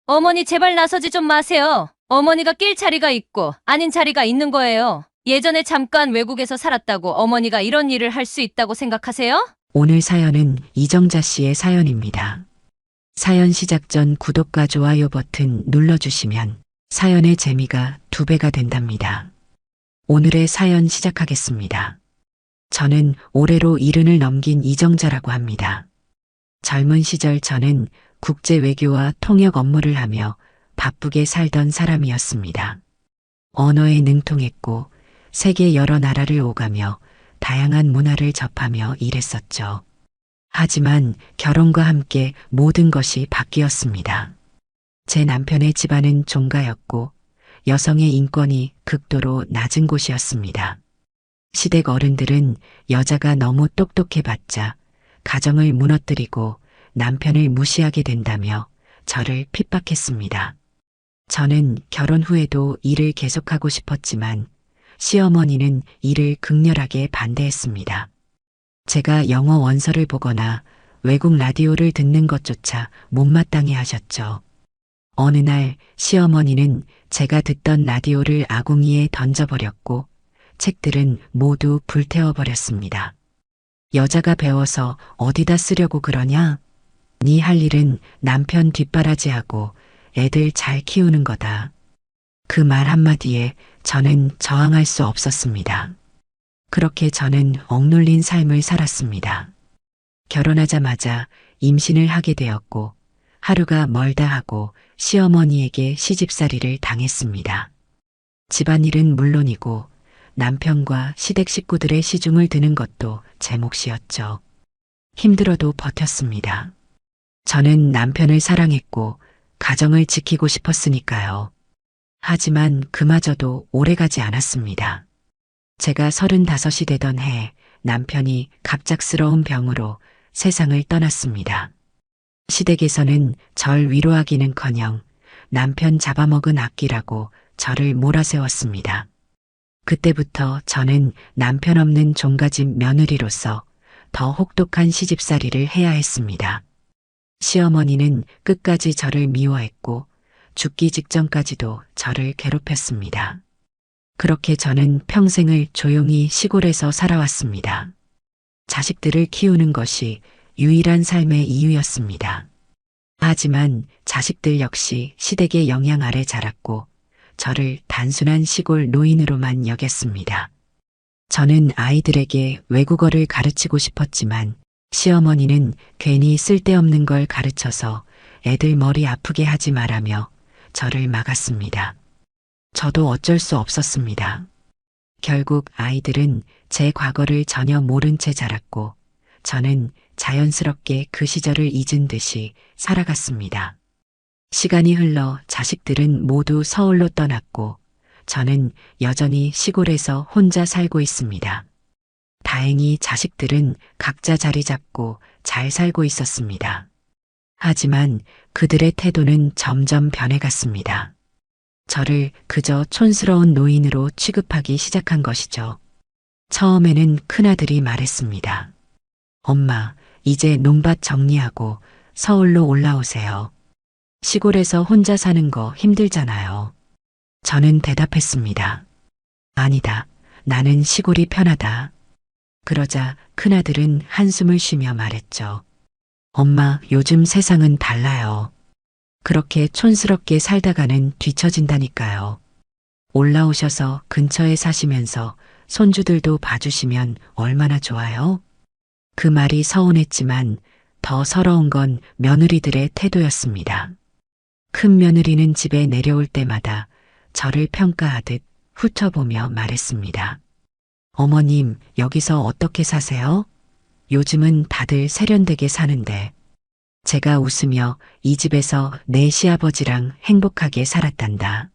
어머니 제발 나서지 좀 마세요. 어머니가 낄 자리가 있고 아닌 자리가 있는 거예요. 예전에 잠깐 외국에서 살았다고 어머니가 이런 일을 할 수 있다고 생각하세요? 오늘 사연은 이정자 씨의 사연입니다. 사연 시작 전 구독과 좋아요 버튼 눌러주시면 사연의 재미가 2배가 된답니다. 오늘의 사연 시작하겠습니다. 저는 올해로 70을 넘긴 이정자라고 합니다. 젊은 시절 저는 국제 외교와 통역 업무를 하며 바쁘게 살던 사람이었습니다. 언어에 능통했고 세계 여러 나라를 오가며 다양한 문화를 접하며 일했었죠. 하지만 결혼과 함께 모든 것이 바뀌었습니다. 제 남편의 집안은 종가였고 여성의 인권이 극도로 낮은 곳이었습니다. 시댁 어른들은 여자가 너무 똑똑해봤자 가정을 무너뜨리고 남편을 무시하게 된다며 저를 핍박했습니다. 저는 결혼 후에도 일을 계속하고 싶었지만 시어머니는 이를 극렬하게 반대했습니다. 제가 영어 원서를 보거나 외국 라디오를 듣는 것조차 못마땅해 하셨죠. 어느 날 시어머니는 제가 듣던 라디오를 아궁이에 던져버렸고 책들은 모두 불태워버렸습니다. 여자가 배워서 어디다 쓰려고 그러냐? 네 할 일은 남편 뒷바라지하고 애들 잘 키우는 거다. 그 말 한마디에 저는 저항할 수 없었습니다. 그렇게 저는 억눌린 삶을 살았습니다. 결혼하자마자 임신을 하게 되었고 하루가 멀다 하고 시어머니에게 시집살이를 당했습니다. 집안일은 물론이고 남편과 시댁 식구들의 시중을 드는 것도 제 몫이었죠. 힘들어도 버텼습니다. 저는 남편을 사랑했고 가정을 지키고 싶었으니까요. 하지만 그마저도 오래가지 않았습니다. 제가 35이 되던 해 남편이 갑작스러운 병으로 세상을 떠났습니다. 시댁에서는 절 위로하기는커녕 남편 잡아먹은 악기라고 저를 몰아세웠습니다. 그때부터 저는 남편 없는 종가집 며느리로서 더 혹독한 시집살이를 해야 했습니다. 시어머니는 끝까지 저를 미워했고 죽기 직전까지도 저를 괴롭혔습니다. 그렇게 저는 평생을 조용히 시골에서 살아왔습니다. 자식들을 키우는 것이 유일한 삶의 이유였습니다. 하지만 자식들 역시 시댁의 영향 아래 자랐고 저를 단순한 시골 노인으로만 여겼습니다. 저는 아이들에게 외국어를 가르치고 싶었지만 시어머니는 괜히 쓸데없는 걸 가르쳐서 애들 머리 아프게 하지 말라며 저를 막았습니다. 저도 어쩔 수 없었습니다. 결국 아이들은 제 과거를 전혀 모른 채 자랐고 저는 자연스럽게 그 시절을 잊은 듯이 살아갔습니다. 시간이 흘러 자식들은 모두 서울로 떠났고 저는 여전히 시골에서 혼자 살고 있습니다. 다행히 자식들은 각자 자리 잡고 잘 살고 있었습니다. 하지만 그들의 태도는 점점 변해갔습니다. 저를 그저 촌스러운 노인으로 취급하기 시작한 것이죠. 처음에는 큰아들이 말했습니다. 엄마, 이제 논밭 정리하고 서울로 올라오세요. 시골에서 혼자 사는 거 힘들잖아요. 저는 대답했습니다. 아니다. 나는 시골이 편하다. 그러자 큰아들은 한숨을 쉬며 말했죠. 엄마, 요즘 세상은 달라요. 그렇게 촌스럽게 살다가는 뒤처진다니까요. 올라오셔서 근처에 사시면서 손주들도 봐주시면 얼마나 좋아요? 그 말이 서운했지만 더 서러운 건 며느리들의 태도였습니다. 큰 며느리는 집에 내려올 때마다 저를 평가하듯 훑어보며 말했습니다. 어머님, 여기서 어떻게 사세요? 요즘은 다들 세련되게 사는데. 제가 웃으며 이 집에서 내 시아버지랑 행복하게 살았단다.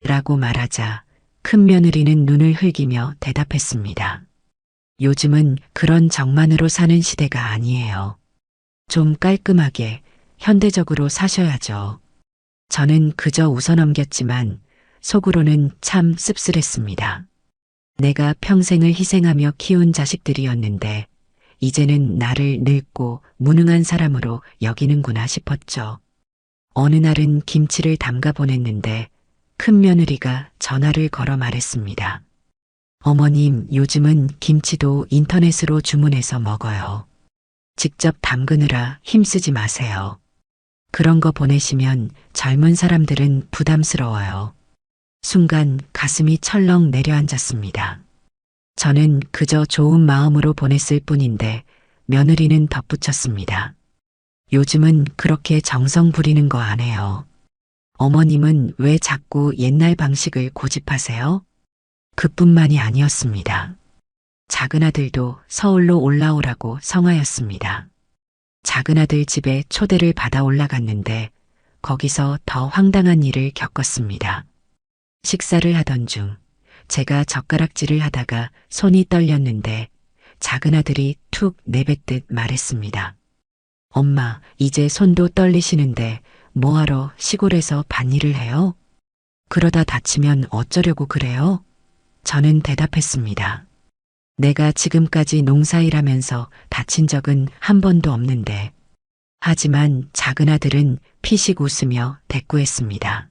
라고 말하자 큰 며느리는 눈을 흘기며 대답했습니다. 요즘은 그런 정만으로 사는 시대가 아니에요. 좀 깔끔하게 현대적으로 사셔야죠. 저는 그저 웃어넘겼지만 속으로는 참 씁쓸했습니다. 내가 평생을 희생하며 키운 자식들이었는데 이제는 나를 늙고 무능한 사람으로 여기는구나 싶었죠. 어느 날은 김치를 담가 보냈는데 큰 며느리가 전화를 걸어 말했습니다. 어머님, 요즘은 김치도 인터넷으로 주문해서 먹어요. 직접 담그느라 힘쓰지 마세요. 그런 거 보내시면 젊은 사람들은 부담스러워요. 순간 가슴이 철렁 내려앉았습니다. 저는 그저 좋은 마음으로 보냈을 뿐인데 며느리는 덧붙였습니다. 요즘은 그렇게 정성 부리는 거 안 해요. 어머님은 왜 자꾸 옛날 방식을 고집하세요? 그뿐만이 아니었습니다. 작은 아들도 서울로 올라오라고 성하였습니다. 작은 아들 집에 초대를 받아 올라갔는데 거기서 더 황당한 일을 겪었습니다. 식사를 하던 중 제가 젓가락질을 하다가 손이 떨렸는데 작은 아들이 툭 내뱉듯 말했습니다. 엄마, 이제 손도 떨리시는데 뭐하러 시골에서 밭일을 해요? 그러다 다치면 어쩌려고 그래요? 저는 대답했습니다. 내가 지금까지 농사일하면서 다친 적은 한 번도 없는데. 하지만 작은 아들은 피식 웃으며 대꾸했습니다.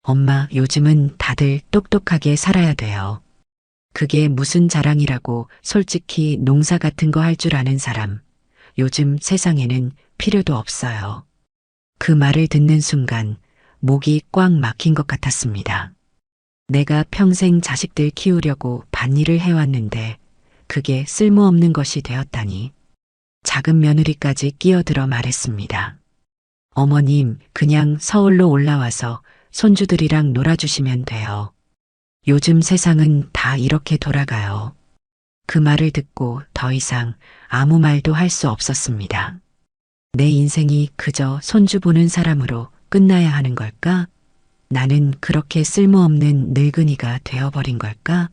엄마, 요즘은 다들 똑똑하게 살아야 돼요. 그게 무슨 자랑이라고. 솔직히 농사 같은 거 할 줄 아는 사람, 요즘 세상에는 필요도 없어요. 그 말을 듣는 순간 목이 꽉 막힌 것 같았습니다. 내가 평생 자식들 키우려고 밭일을 해왔는데 그게 쓸모없는 것이 되었다니. 작은 며느리까지 끼어들어 말했습니다. 어머님, 그냥 서울로 올라와서 손주들이랑 놀아주시면 돼요. 요즘 세상은 다 이렇게 돌아가요. 그 말을 듣고 더 이상 아무 말도 할 수 없었습니다. 내 인생이 그저 손주 보는 사람으로 끝나야 하는 걸까? 나는 그렇게 쓸모없는 늙은이가 되어버린 걸까?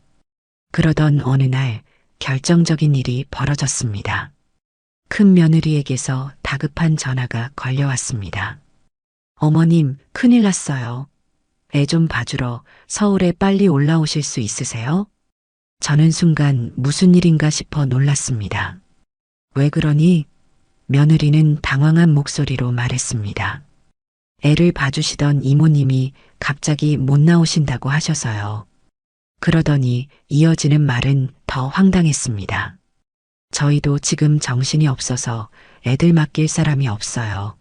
그러던 어느 날 결정적인 일이 벌어졌습니다. 큰 며느리에게서 다급한 전화가 걸려왔습니다. 어머님, 큰일 났어요. 애 좀 봐주러 서울에 빨리 올라오실 수 있으세요? 저는 순간 무슨 일인가 싶어 놀랐습니다. 왜 그러니? 며느리는 당황한 목소리로 말했습니다. 애를 봐주시던 이모님이 갑자기 못 나오신다고 하셔서요. 그러더니 이어지는 말은 더 황당했습니다. 저희도 지금 정신이 없어서 애들 맡길 사람이 없어요.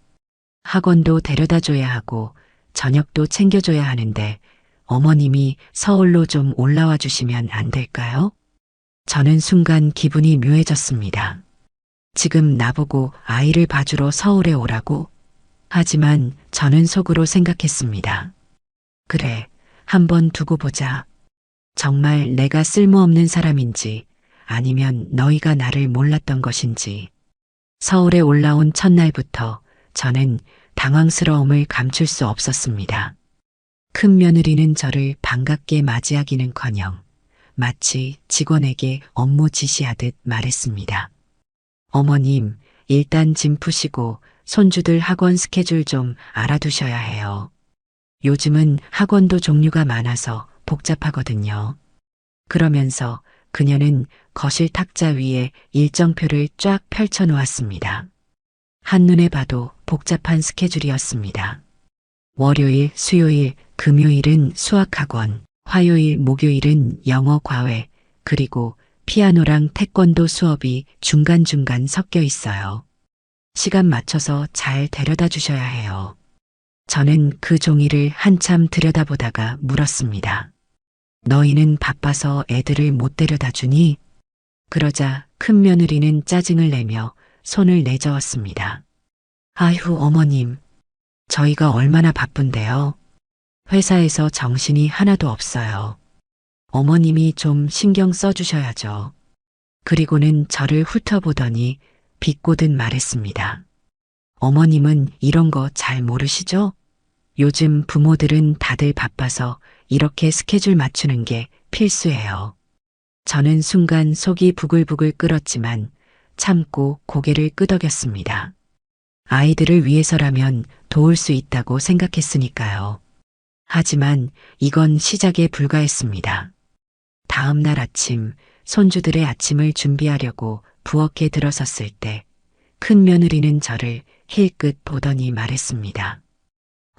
학원도 데려다 줘야 하고 저녁도 챙겨줘야 하는데 어머님이 서울로 좀 올라와 주시면 안 될까요? 저는 순간 기분이 묘해졌습니다. 지금 나보고 아이를 봐주러 서울에 오라고? 하지만 저는 속으로 생각했습니다. 그래, 한번 두고 보자. 정말 내가 쓸모없는 사람인지 아니면 너희가 나를 몰랐던 것인지. 서울에 올라온 첫날부터 저는 당황스러움을 감출 수 없었습니다. 큰 며느리는 저를 반갑게 맞이하기는커녕 마치 직원에게 업무 지시하듯 말했습니다. 어머님, 일단 짐 푸시고 손주들 학원 스케줄 좀 알아두셔야 해요. 요즘은 학원도 종류가 많아서 복잡하거든요. 그러면서 그녀는 거실 탁자 위에 일정표를 쫙 펼쳐 놓았습니다. 한눈에 봐도 복잡한 스케줄이었습니다. 월요일, 수요일, 금요일은 수학학원, 화요일, 목요일은 영어 과외, 그리고 피아노랑 태권도 수업이 중간중간 섞여 있어요. 시간 맞춰서 잘 데려다 주셔야 해요. 저는 그 종이를 한참 들여다보다가 물었습니다. 너희는 바빠서 애들을 못 데려다 주니? 그러자 큰 며느리는 짜증을 내며 손을 내저었습니다. 아휴, 어머님. 저희가 얼마나 바쁜데요. 회사에서 정신이 하나도 없어요. 어머님이 좀 신경 써주셔야죠. 그리고는 저를 훑어보더니 비꼬듯 말했습니다. 어머님은 이런 거 잘 모르시죠? 요즘 부모들은 다들 바빠서 이렇게 스케줄 맞추는 게 필수예요. 저는 순간 속이 부글부글 끓었지만 참고 고개를 끄덕였습니다. 아이들을 위해서라면 도울 수 있다고 생각했으니까요. 하지만 이건 시작에 불과했습니다. 다음 날 아침 손주들의 아침을 준비하려고 부엌에 들어섰을 때 큰 며느리는 저를 힐끗 보더니 말했습니다.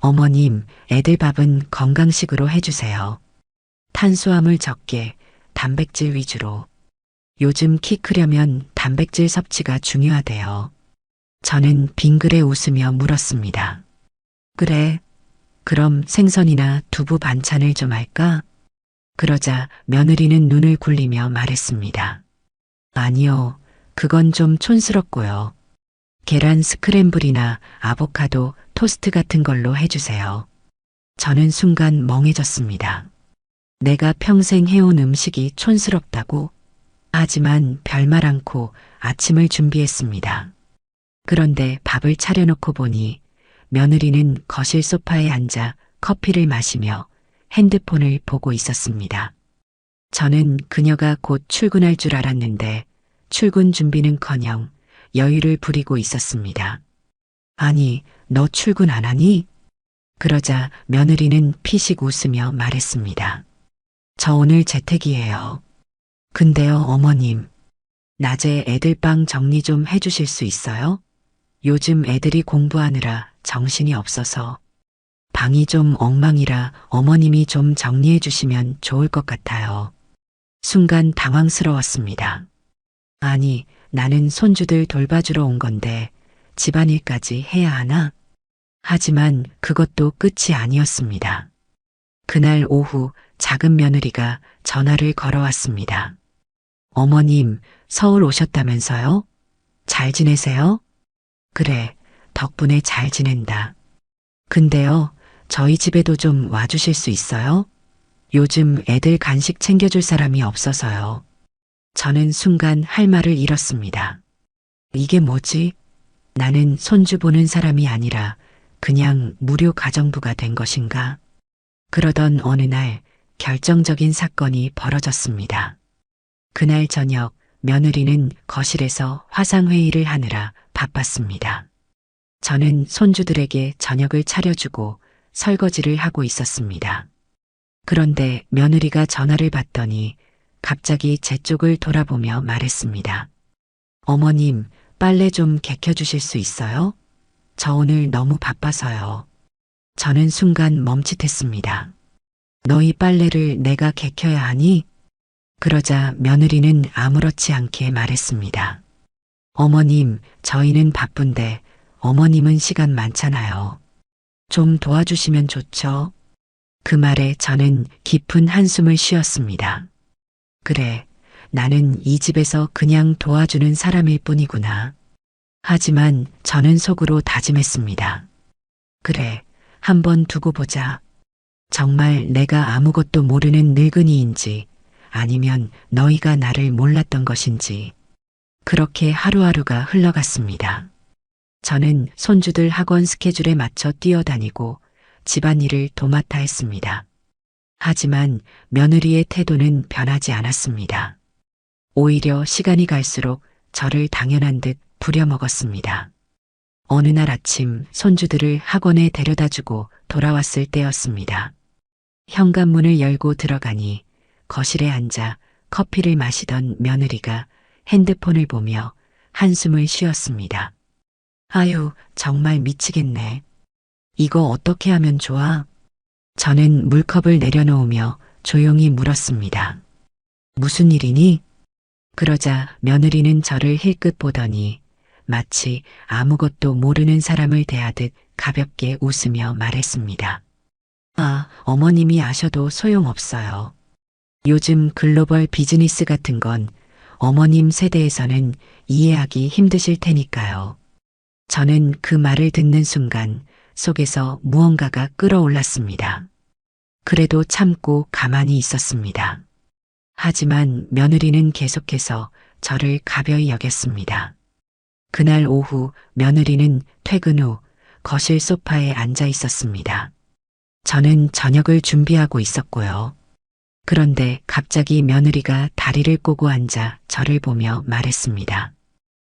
어머님, 애들 밥은 건강식으로 해주세요. 탄수화물 적게, 단백질 위주로. 요즘 키 크려면 단백질 섭취가 중요하대요. 저는 빙그레 웃으며 물었습니다. 그래, 그럼 생선이나 두부 반찬을 좀 할까? 그러자 며느리는 눈을 굴리며 말했습니다. 아니요, 그건 좀 촌스럽고요. 계란 스크램블이나 아보카도 토스트 같은 걸로 해주세요. 저는 순간 멍해졌습니다. 내가 평생 해온 음식이 촌스럽다고? 하지만 별말 않고 아침을 준비했습니다. 그런데 밥을 차려놓고 보니 며느리는 거실 소파에 앉아 커피를 마시며 핸드폰을 보고 있었습니다. 저는 그녀가 곧 출근할 줄 알았는데 출근 준비는커녕 여유를 부리고 있었습니다. 아니, 너 출근 안 하니? 그러자 며느리는 피식 웃으며 말했습니다. 저 오늘 재택이에요. 근데요, 어머님. 낮에 애들 방 정리 좀 해주실 수 있어요? 요즘 애들이 공부하느라 정신이 없어서 방이 좀 엉망이라 어머님이 좀 정리해 주시면 좋을 것 같아요. 순간 당황스러웠습니다. 아니, 나는 손주들 돌봐주러 온 건데 집안일까지 해야 하나? 하지만 그것도 끝이 아니었습니다. 그날 오후 작은 며느리가 전화를 걸어왔습니다. 어머님, 서울 오셨다면서요? 잘 지내세요? 그래, 덕분에 잘 지낸다. 근데요, 저희 집에도 좀 와주실 수 있어요? 요즘 애들 간식 챙겨줄 사람이 없어서요. 저는 순간 할 말을 잃었습니다. 이게 뭐지? 나는 손주 보는 사람이 아니라 그냥 무료 가정부가 된 것인가? 그러던 어느 날 결정적인 사건이 벌어졌습니다. 그날 저녁 며느리는 거실에서 화상회의를 하느라 바빴습니다. 저는 손주들에게 저녁을 차려주고 설거지를 하고 있었습니다. 그런데 며느리가 전화를 받더니 갑자기 제 쪽을 돌아보며 말했습니다. 어머님, 빨래 좀 개켜주실 수 있어요? 저 오늘 너무 바빠서요. 저는 순간 멈칫했습니다. 너희 빨래를 내가 개켜야 하니? 그러자 며느리는 아무렇지 않게 말했습니다. 어머님, 저희는 바쁜데 어머님은 시간 많잖아요. 좀 도와주시면 좋죠? 그 말에 저는 깊은 한숨을 쉬었습니다. 그래, 나는 이 집에서 그냥 도와주는 사람일 뿐이구나. 하지만 저는 속으로 다짐했습니다. 그래, 한번 두고 보자. 정말 내가 아무것도 모르는 늙은이인지 아니면 너희가 나를 몰랐던 것인지. 그렇게 하루하루가 흘러갔습니다. 저는 손주들 학원 스케줄에 맞춰 뛰어다니고 집안일을 도맡아 했습니다. 하지만 며느리의 태도는 변하지 않았습니다. 오히려 시간이 갈수록 저를 당연한 듯 부려먹었습니다. 어느 날 아침 손주들을 학원에 데려다주고 돌아왔을 때였습니다. 현관문을 열고 들어가니 거실에 앉아 커피를 마시던 며느리가 핸드폰을 보며 한숨을 쉬었습니다. 아유, 정말 미치겠네. 이거 어떻게 하면 좋아? 저는 물컵을 내려놓으며 조용히 물었습니다. 무슨 일이니? 그러자 며느리는 저를 힐끗 보더니 마치 아무것도 모르는 사람을 대하듯 가볍게 웃으며 말했습니다. 아, 어머님이 아셔도 소용없어요. 요즘 글로벌 비즈니스 같은 건 어머님 세대에서는 이해하기 힘드실 테니까요. 저는 그 말을 듣는 순간 속에서 무언가가 끓어올랐습니다. 그래도 참고 가만히 있었습니다. 하지만 며느리는 계속해서 저를 가벼이 여겼습니다. 그날 오후 며느리는 퇴근 후 거실 소파에 앉아 있었습니다. 저는 저녁을 준비하고 있었고요. 그런데 갑자기 며느리가 다리를 꼬고 앉아 저를 보며 말했습니다.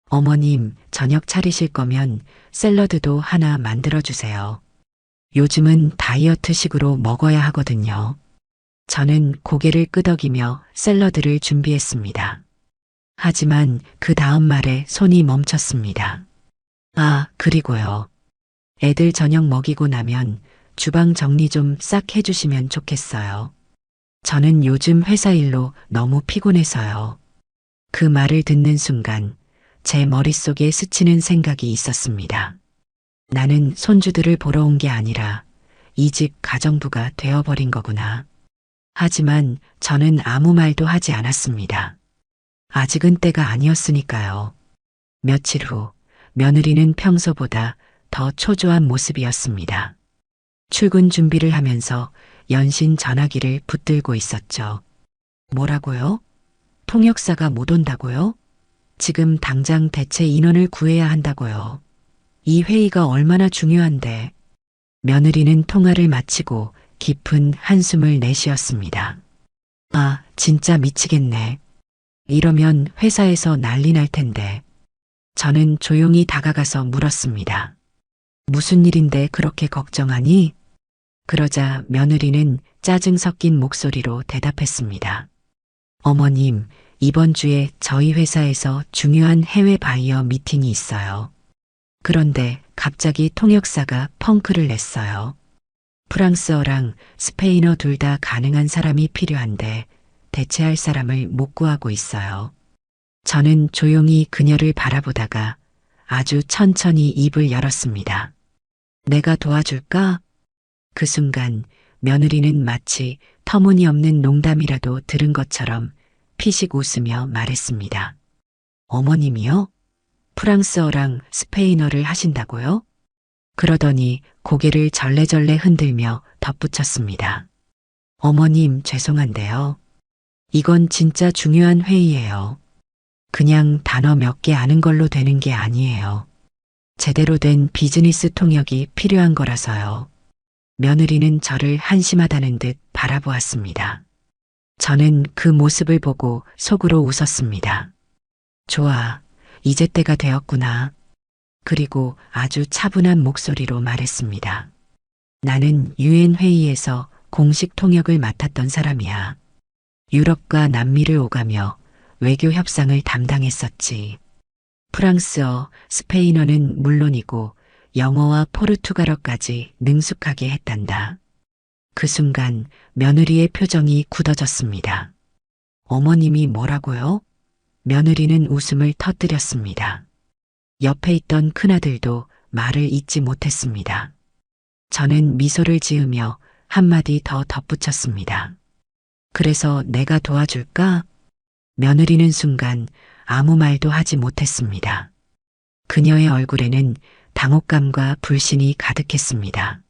어머님, 저녁 차리실 거면 샐러드도 하나 만들어주세요. 요즘은 다이어트식으로 먹어야 하거든요. 저는 고개를 끄덕이며 샐러드를 준비했습니다. 하지만 그 다음 말에 손이 멈췄습니다. 아, 그리고요. 애들 저녁 먹이고 나면 주방 정리 좀 싹 해주시면 좋겠어요. 저는 요즘 회사 일로 너무 피곤해서요. 그 말을 듣는 순간 제 머릿속에 스치는 생각이 있었습니다. 나는 손주들을 보러 온 게 아니라 이 집 가정부가 되어버린 거구나. 하지만 저는 아무 말도 하지 않았습니다. 아직은 때가 아니었으니까요. 며칠 후 며느리는 평소보다 더 초조한 모습이었습니다. 출근 준비를 하면서 연신 전화기를 붙들고 있었죠. 뭐라고요? 통역사가 못 온다고요? 지금 당장 대체 인원을 구해야 한다고요. 이 회의가 얼마나 중요한데. 며느리는 통화를 마치고 깊은 한숨을 내쉬었습니다. 아, 진짜 미치겠네. 이러면 회사에서 난리 날 텐데. 저는 조용히 다가가서 물었습니다. 무슨 일인데 그렇게 걱정하니? 그러자 며느리는 짜증 섞인 목소리로 대답했습니다. 어머님, 이번 주에 저희 회사에서 중요한 해외 바이어 미팅이 있어요. 그런데 갑자기 통역사가 펑크를 냈어요. 프랑스어랑 스페인어 둘 다 가능한 사람이 필요한데 대체할 사람을 못 구하고 있어요. 저는 조용히 그녀를 바라보다가 아주 천천히 입을 열었습니다. 내가 도와줄까? 그 순간 며느리는 마치 터무니없는 농담이라도 들은 것처럼 피식 웃으며 말했습니다. 어머님이요? 프랑스어랑 스페인어를 하신다고요? 그러더니 고개를 절레절레 흔들며 덧붙였습니다. 어머님 죄송한데요. 이건 진짜 중요한 회의예요. 그냥 단어 몇 개 아는 걸로 되는 게 아니에요. 제대로 된 비즈니스 통역이 필요한 거라서요. 며느리는 저를 한심하다는 듯 바라보았습니다. 저는 그 모습을 보고 속으로 웃었습니다. 좋아, 이제 때가 되었구나. 그리고 아주 차분한 목소리로 말했습니다. 나는 유엔 회의에서 공식 통역을 맡았던 사람이야. 유럽과 남미를 오가며 외교 협상을 담당했었지. 프랑스어, 스페인어는 물론이고 영어와 포르투갈어까지 능숙하게 했단다. 그 순간 며느리의 표정이 굳어졌습니다. 어머님이 뭐라고요? 며느리는 웃음을 터뜨렸습니다. 옆에 있던 큰아들도 말을 잇지 못했습니다. 저는 미소를 지으며 한마디 더 덧붙였습니다. 그래서 내가 도와줄까? 며느리는 순간 아무 말도 하지 못했습니다. 그녀의 얼굴에는 당혹감과 불신이 가득했습니다.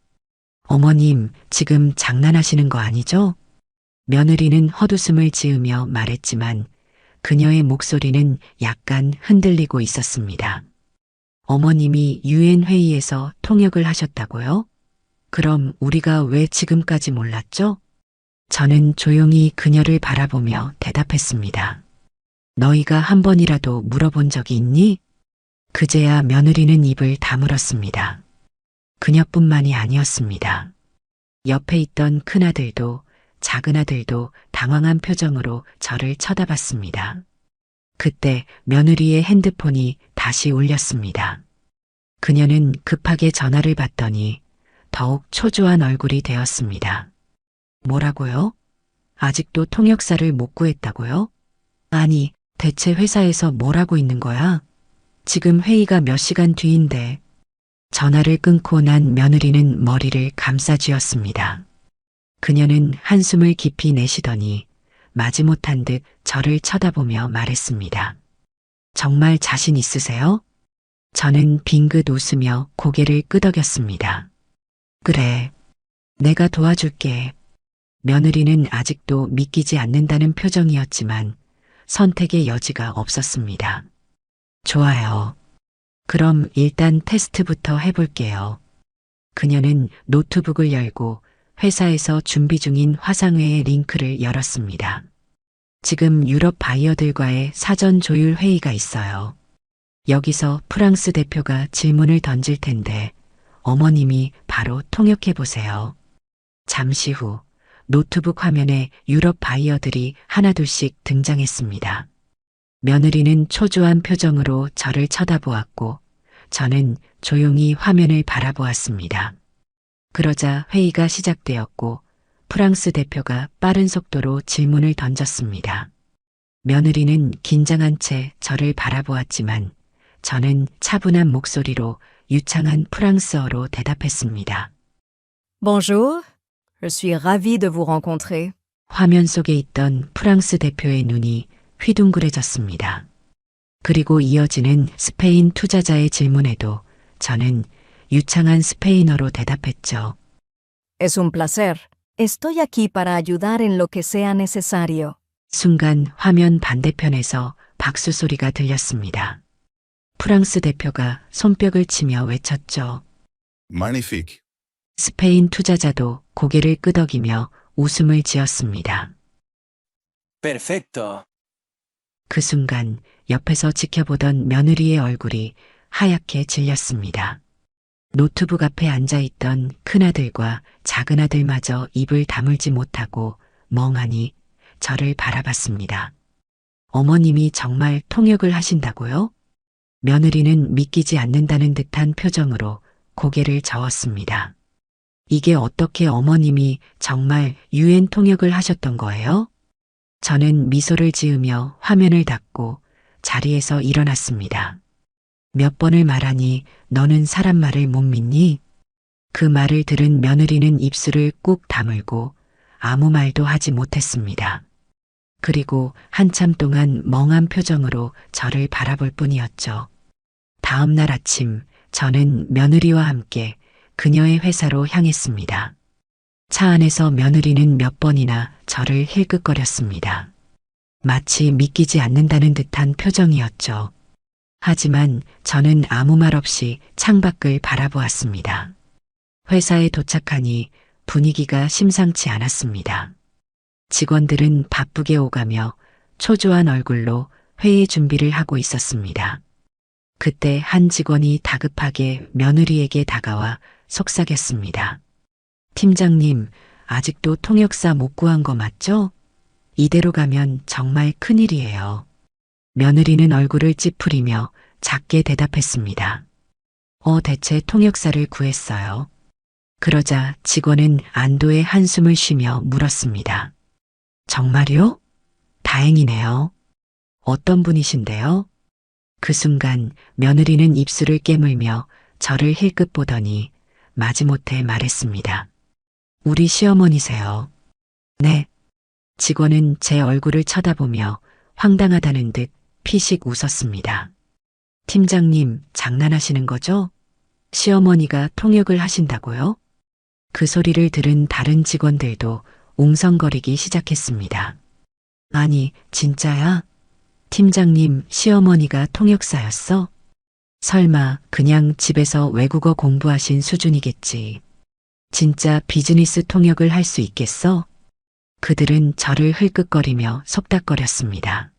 어머님, 지금 장난하시는 거 아니죠? 며느리는 헛웃음을 지으며 말했지만 그녀의 목소리는 약간 흔들리고 있었습니다. 어머님이 유엔 회의에서 통역을 하셨다고요? 그럼 우리가 왜 지금까지 몰랐죠? 저는 조용히 그녀를 바라보며 대답했습니다. 너희가 한 번이라도 물어본 적이 있니? 그제야 며느리는 입을 다물었습니다. 그녀뿐만이 아니었습니다. 옆에 있던 큰아들도 작은아들도 당황한 표정으로 저를 쳐다봤습니다. 그때 며느리의 핸드폰이 다시 울렸습니다. 그녀는 급하게 전화를 받더니 더욱 초조한 얼굴이 되었습니다. 뭐라고요? 아직도 통역사를 못 구했다고요? 아니, 대체 회사에서 뭘 하고 있는 거야? 지금 회의가 몇 시간 뒤인데. 전화를 끊고 난 며느리는 머리를 감싸쥐었습니다. 그녀는 한숨을 깊이 내쉬더니 마지못한 듯 저를 쳐다보며 말했습니다. 정말 자신 있으세요? 저는 빙긋 웃으며 고개를 끄덕였습니다. 그래, 내가 도와줄게. 며느리는 아직도 믿기지 않는다는 표정이었지만 선택의 여지가 없었습니다. 좋아요. 그럼 일단 테스트부터 해볼게요. 그녀는 노트북을 열고 회사에서 준비 중인 화상회의 링크를 열었습니다. 지금 유럽 바이어들과의 사전 조율 회의가 있어요. 여기서 프랑스 대표가 질문을 던질 텐데 어머님이 바로 통역해 보세요. 잠시 후 노트북 화면에 유럽 바이어들이 하나둘씩 등장했습니다. 며느리는 초조한 표정으로 저를 쳐다보았고 저는 조용히 화면을 바라보았습니다. 그러자 회의가 시작되었고 프랑스 대표가 빠른 속도로 질문을 던졌습니다. 며느리는 긴장한 채 저를 바라보았지만 저는 차분한 목소리로 유창한 프랑스어로 대답했습니다. Bonjour, je suis ravie de vous rencontrer. 화면 속에 있던 프랑스 대표의 눈이 휘둥그레졌습니다. 그리고 이어지는 스페인 투자자의 질문에도 저는 유창한 스페인어로 대답했죠. Es un placer. Estoy aquí para ayudar en lo que sea necesario. 순간 화면 반대편에서 박수 소리가 들렸습니다. 프랑스 대표가 손뼉을 치며 외쳤죠. Magnifique. 스페인 투자자도 고개를 끄덕이며 웃음을 지었습니다. Perfecto. 그 순간 옆에서 지켜보던 며느리의 얼굴이 하얗게 질렸습니다. 노트북 앞에 앉아있던 큰아들과 작은아들마저 입을 다물지 못하고 멍하니 저를 바라봤습니다. 어머님이 정말 통역을 하신다고요? 며느리는 믿기지 않는다는 듯한 표정으로 고개를 저었습니다. 이게 어떻게 어머님이 정말 유엔 통역을 하셨던 거예요? 저는 미소를 지으며 화면을 닫고 자리에서 일어났습니다. 몇 번을 말하니 너는 사람 말을 못 믿니? 그 말을 들은 며느리는 입술을 꾹 다물고 아무 말도 하지 못했습니다. 그리고 한참 동안 멍한 표정으로 저를 바라볼 뿐이었죠. 다음 날 아침 저는 며느리와 함께 그녀의 회사로 향했습니다. 차 안에서 며느리는 몇 번이나 저를 힐끗거렸습니다. 마치 믿기지 않는다는 듯한 표정이었죠. 하지만 저는 아무 말 없이 창밖을 바라보았습니다. 회사에 도착하니 분위기가 심상치 않았습니다. 직원들은 바쁘게 오가며 초조한 얼굴로 회의 준비를 하고 있었습니다. 그때 한 직원이 다급하게 며느리에게 다가와 속삭였습니다. 팀장님, 아직도 통역사 못 구한 거 맞죠? 이대로 가면 정말 큰일이에요. 며느리는 얼굴을 찌푸리며 작게 대답했습니다. 대체 통역사를 구했어요. 그러자 직원은 안도의 한숨을 쉬며 물었습니다. 정말요? 다행이네요. 어떤 분이신데요? 그 순간 며느리는 입술을 깨물며 저를 힐끗 보더니 마지못해 말했습니다. 우리 시어머니세요. 네. 직원은 제 얼굴을 쳐다보며 황당하다는 듯 피식 웃었습니다. 팀장님, 장난하시는 거죠? 시어머니가 통역을 하신다고요? 그 소리를 들은 다른 직원들도 웅성거리기 시작했습니다. 아니, 진짜야? 팀장님, 시어머니가 통역사였어? 설마 그냥 집에서 외국어 공부하신 수준이겠지. 진짜 비즈니스 통역을 할 수 있겠어? 그들은 저를 흘끗거리며 속닥거렸습니다.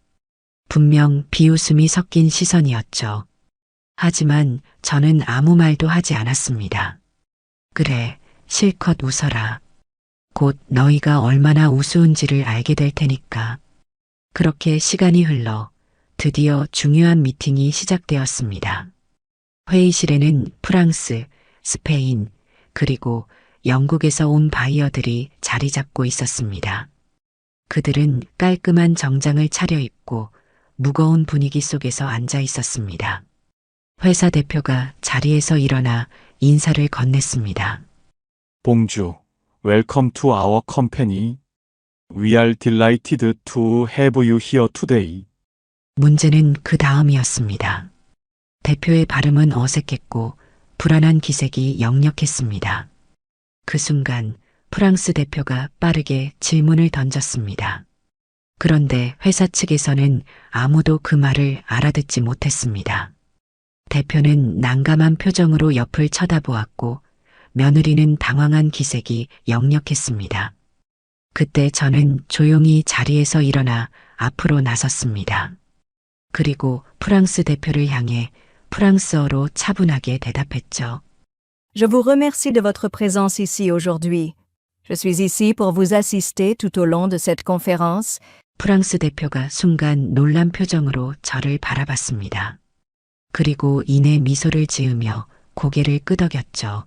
분명 비웃음이 섞인 시선이었죠. 하지만 저는 아무 말도 하지 않았습니다. 그래, 실컷 웃어라. 곧 너희가 얼마나 우스운지를 알게 될 테니까. 그렇게 시간이 흘러 드디어 중요한 미팅이 시작되었습니다. 회의실에는 프랑스, 스페인, 그리고 영국에서 온 바이어들이 자리 잡고 있었습니다. 그들은 깔끔한 정장을 차려입고 무거운 분위기 속에서 앉아 있었습니다. 회사 대표가 자리에서 일어나 인사를 건넸습니다. Bonjour. Welcome to our company. We are delighted to have you here today. 문제는 그 다음이었습니다. 대표의 발음은 어색했고 불안한 기색이 역력했습니다. 그 순간 프랑스 대표가 빠르게 질문을 던졌습니다. 그런데 회사 측에서는 아무도 그 말을 알아듣지 못했습니다. 대표는 난감한 표정으로 옆을 쳐다보았고 며느리는 당황한 기색이 역력했습니다. 그때 저는 조용히 자리에서 일어나 앞으로 나섰습니다. 그리고 프랑스 대표를 향해 프랑스어로 차분하게 대답했죠. Je vous remercie de votre présence ici aujourd'hui. Je suis ici pour vous assister tout au long de cette conférence. 프랑스 대표가 순간 놀란 표정으로 저를 바라봤습니다. 그리고 이내 미소를 지으며 고개를 끄덕였죠.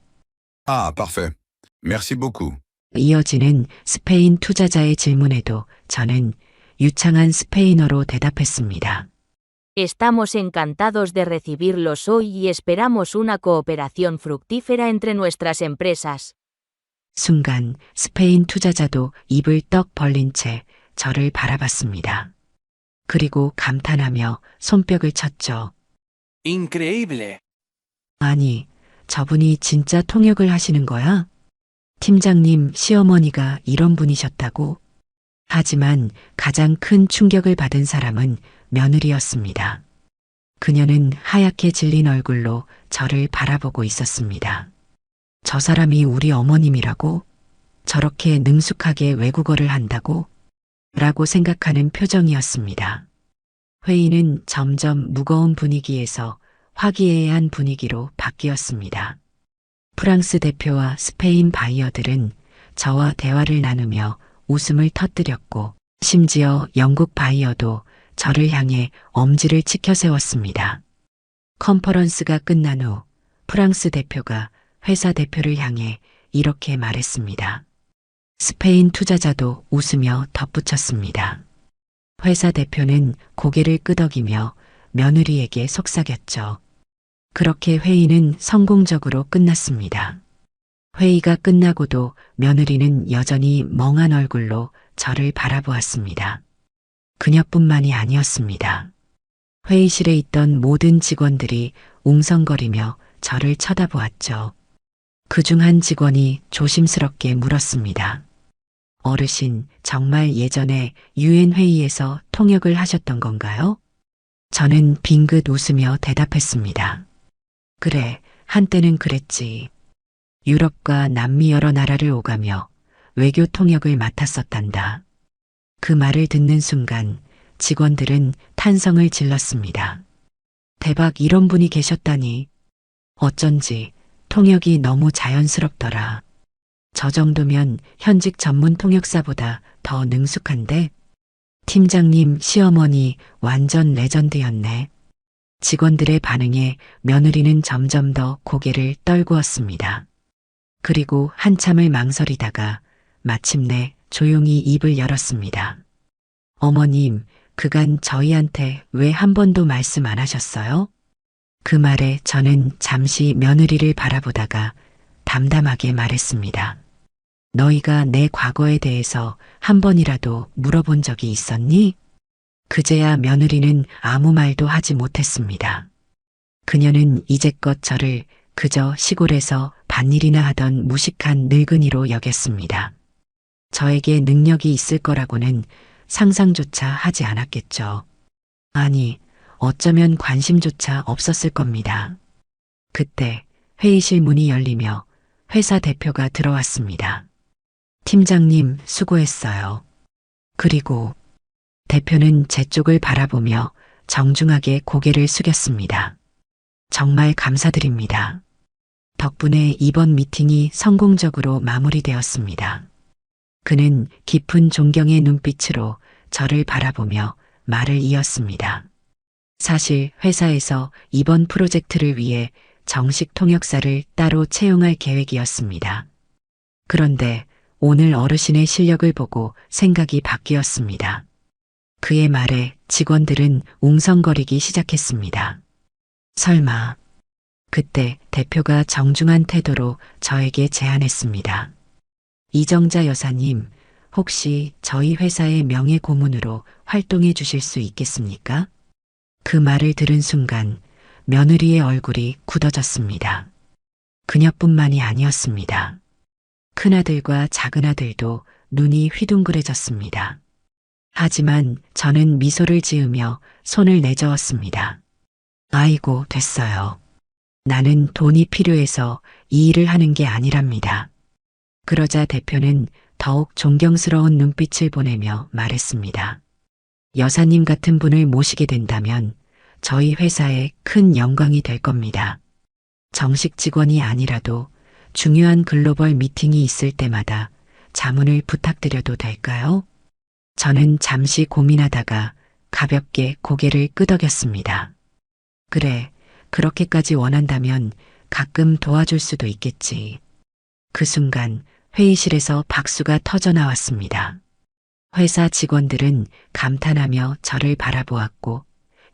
Ah, parfait. Merci beaucoup. 이어지는 스페인 투자자의 질문에도 저는 유창한 스페인어로 대답했습니다. Estamos encantados de recibirlos hoy y esperamos una cooperación fructífera entre nuestras empresas. 순간 스페인 투자자도 입을 떡 벌린 채 저를 바라봤습니다. 그리고 감탄하며 손뼉을 쳤죠. Increíble. 아니, 저분이 진짜 통역을 하시는 거야? 팀장님 시어머니가 이런 분이셨다고? 하지만 가장 큰 충격을 받은 사람은 며느리였습니다. 그녀는 하얗게 질린 얼굴로 저를 바라보고 있었습니다. 저 사람이 우리 어머님이라고? 저렇게 능숙하게 외국어를 한다고? 라고 생각하는 표정이었습니다. 회의는 점점 무거운 분위기에서 화기애애한 분위기로 바뀌었습니다. 프랑스 대표와 스페인 바이어들은 저와 대화를 나누며 웃음을 터뜨렸고 심지어 영국 바이어도 저를 향해 엄지를 치켜 세웠습니다. 컨퍼런스가 끝난 후 프랑스 대표가 회사 대표를 향해 이렇게 말했습니다. 스페인 투자자도 웃으며 덧붙였습니다. 회사 대표는 고개를 끄덕이며 며느리에게 속삭였죠. 그렇게 회의는 성공적으로 끝났습니다. 회의가 끝나고도 며느리는 여전히 멍한 얼굴로 저를 바라보았습니다. 그녀뿐만이 아니었습니다. 회의실에 있던 모든 직원들이 웅성거리며 저를 쳐다보았죠. 그중 한 직원이 조심스럽게 물었습니다. 어르신, 정말 예전에 유엔 회의에서 통역을 하셨던 건가요? 저는 빙긋 웃으며 대답했습니다. 그래, 한때는 그랬지. 유럽과 남미 여러 나라를 오가며 외교 통역을 맡았었단다. 그 말을 듣는 순간 직원들은 탄성을 질렀습니다. 대박, 이런 분이 계셨다니. 어쩐지 통역이 너무 자연스럽더라. 저 정도면 현직 전문 통역사보다 더 능숙한데? 팀장님 시어머니 완전 레전드였네. 직원들의 반응에 며느리는 점점 더 고개를 떨구었습니다. 그리고 한참을 망설이다가 마침내 조용히 입을 열었습니다. 어머님, 그간 저희한테 왜 한 번도 말씀 안 하셨어요? 그 말에 저는 잠시 며느리를 바라보다가 담담하게 말했습니다. 너희가 내 과거에 대해서 한 번이라도 물어본 적이 있었니? 그제야 며느리는 아무 말도 하지 못했습니다. 그녀는 이제껏 저를 그저 시골에서 밭일이나 하던 무식한 늙은이로 여겼습니다. 저에게 능력이 있을 거라고는 상상조차 하지 않았겠죠. 아니, 어쩌면 관심조차 없었을 겁니다. 그때 회의실 문이 열리며 회사 대표가 들어왔습니다. 팀장님, 수고했어요. 그리고 대표는 제 쪽을 바라보며 정중하게 고개를 숙였습니다. 정말 감사드립니다. 덕분에 이번 미팅이 성공적으로 마무리되었습니다. 그는 깊은 존경의 눈빛으로 저를 바라보며 말을 이었습니다. 사실 회사에서 이번 프로젝트를 위해 정식 통역사를 따로 채용할 계획이었습니다. 그런데 오늘 어르신의 실력을 보고 생각이 바뀌었습니다. 그의 말에 직원들은 웅성거리기 시작했습니다. 설마. 그때 대표가 정중한 태도로 저에게 제안했습니다. 이정자 여사님, 혹시 저희 회사의 명예 고문으로 활동해 주실 수 있겠습니까? 그 말을 들은 순간 며느리의 얼굴이 굳어졌습니다. 그녀뿐만이 아니었습니다. 큰아들과 작은아들도 눈이 휘둥그레졌습니다. 하지만 저는 미소를 지으며 손을 내저었습니다. 아이고, 됐어요. 나는 돈이 필요해서 이 일을 하는 게 아니랍니다. 그러자 대표는 더욱 존경스러운 눈빛을 보내며 말했습니다. 여사님 같은 분을 모시게 된다면 저희 회사에 큰 영광이 될 겁니다. 정식 직원이 아니라도 중요한 글로벌 미팅이 있을 때마다 자문을 부탁드려도 될까요? 저는 잠시 고민하다가 가볍게 고개를 끄덕였습니다. 그래, 그렇게까지 원한다면 가끔 도와줄 수도 있겠지. 그 순간 회의실에서 박수가 터져 나왔습니다. 회사 직원들은 감탄하며 저를 바라보았고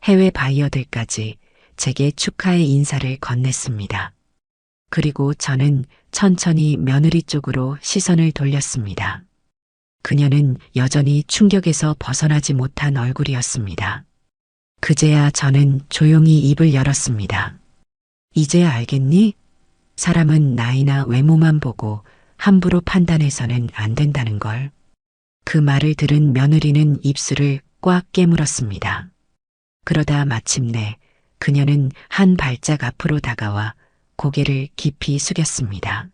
해외 바이어들까지 제게 축하의 인사를 건넸습니다. 그리고 저는 천천히 며느리 쪽으로 시선을 돌렸습니다. 그녀는 여전히 충격에서 벗어나지 못한 얼굴이었습니다. 그제야 저는 조용히 입을 열었습니다. 이제야 알겠니? 사람은 나이나 외모만 보고 함부로 판단해서는 안 된다는 걸. 그 말을 들은 며느리는 입술을 꽉 깨물었습니다. 그러다 마침내 그녀는 한 발짝 앞으로 다가와 고개를 깊이 숙였습니다.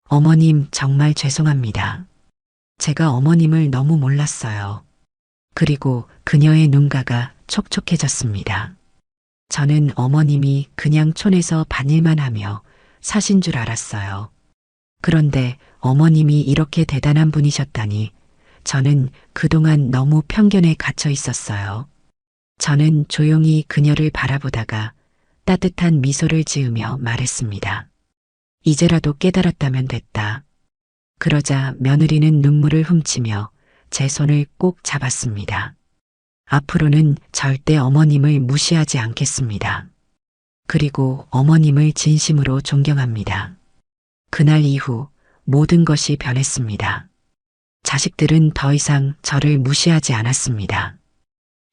어머님, 정말 죄송합니다. 제가 어머님을 너무 몰랐어요. 그리고 그녀의 눈가가 촉촉해졌습니다. 저는 어머님이 그냥 촌에서 밭일만 하며 사신 줄 알았어요. 그런데 어머님이 이렇게 대단한 분이셨다니 저는 그동안 너무 편견에 갇혀 있었어요. 저는 조용히 그녀를 바라보다가 따뜻한 미소를 지으며 말했습니다. 이제라도 깨달았다면 됐다. 그러자 며느리는 눈물을 훔치며 제 손을 꼭 잡았습니다. 앞으로는 절대 어머님을 무시하지 않겠습니다. 그리고 어머님을 진심으로 존경합니다. 그날 이후 모든 것이 변했습니다. 자식들은 더 이상 저를 무시하지 않았습니다.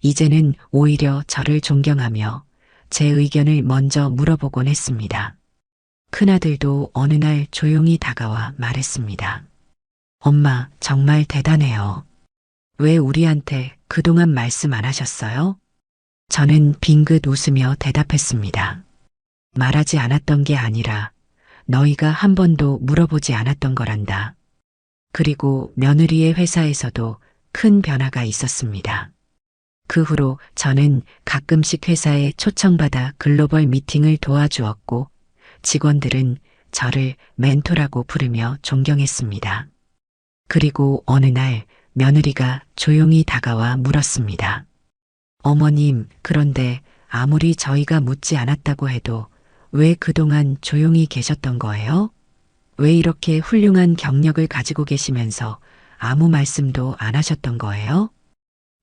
이제는 오히려 저를 존경하며 제 의견을 먼저 물어보곤 했습니다. 큰아들도 어느 날 조용히 다가와 말했습니다. 엄마, 정말 대단해요. 왜 우리한테 그동안 말씀 안 하셨어요? 저는 빙긋 웃으며 대답했습니다. 말하지 않았던 게 아니라 너희가 한 번도 물어보지 않았던 거란다. 그리고 며느리의 회사에서도 큰 변화가 있었습니다. 그 후로 저는 가끔씩 회사에 초청받아 글로벌 미팅을 도와주었고 직원들은 저를 멘토라고 부르며 존경했습니다. 그리고 어느 날 며느리가 조용히 다가와 물었습니다. 어머님, 그런데 아무리 저희가 묻지 않았다고 해도 왜 그동안 조용히 계셨던 거예요? 왜 이렇게 훌륭한 경력을 가지고 계시면서 아무 말씀도 안 하셨던 거예요?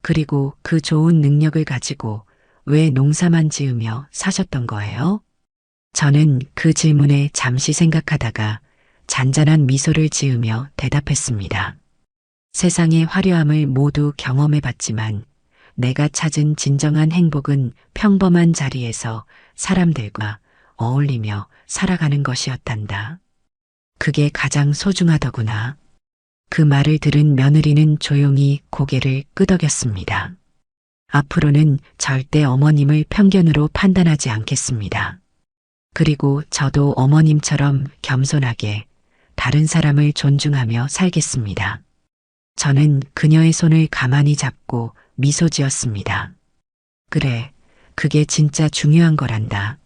그리고 그 좋은 능력을 가지고 왜 농사만 지으며 사셨던 거예요? 저는 그 질문에 잠시 생각하다가 잔잔한 미소를 지으며 대답했습니다. 세상의 화려함을 모두 경험해봤지만 내가 찾은 진정한 행복은 평범한 자리에서 사람들과 어울리며 살아가는 것이었단다. 그게 가장 소중하더구나. 그 말을 들은 며느리는 조용히 고개를 끄덕였습니다. 앞으로는 절대 어머님을 편견으로 판단하지 않겠습니다. 그리고 저도 어머님처럼 겸손하게 다른 사람을 존중하며 살겠습니다. 저는 그녀의 손을 가만히 잡고 미소 지었습니다. 그래, 그게 진짜 중요한 거란다.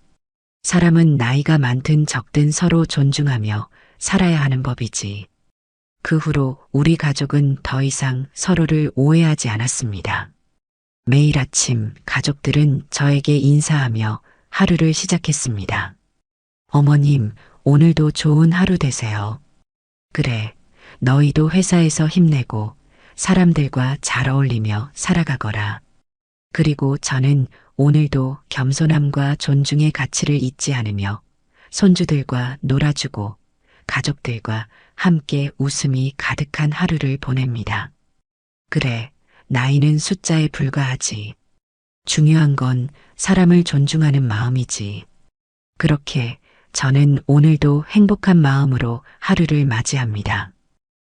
사람은 나이가 많든 적든 서로 존중하며 살아야 하는 법이지. 그 후로 우리 가족은 더 이상 서로를 오해하지 않았습니다. 매일 아침 가족들은 저에게 인사하며 하루를 시작했습니다. 어머님, 오늘도 좋은 하루 되세요. 그래, 너희도 회사에서 힘내고 사람들과 잘 어울리며 살아가거라. 그리고 저는 오늘도 겸손함과 존중의 가치를 잊지 않으며 손주들과 놀아주고 가족들과 함께 웃음이 가득한 하루를 보냅니다. 그래, 나이는 숫자에 불과하지. 중요한 건 사람을 존중하는 마음이지. 그렇게 저는 오늘도 행복한 마음으로 하루를 맞이합니다.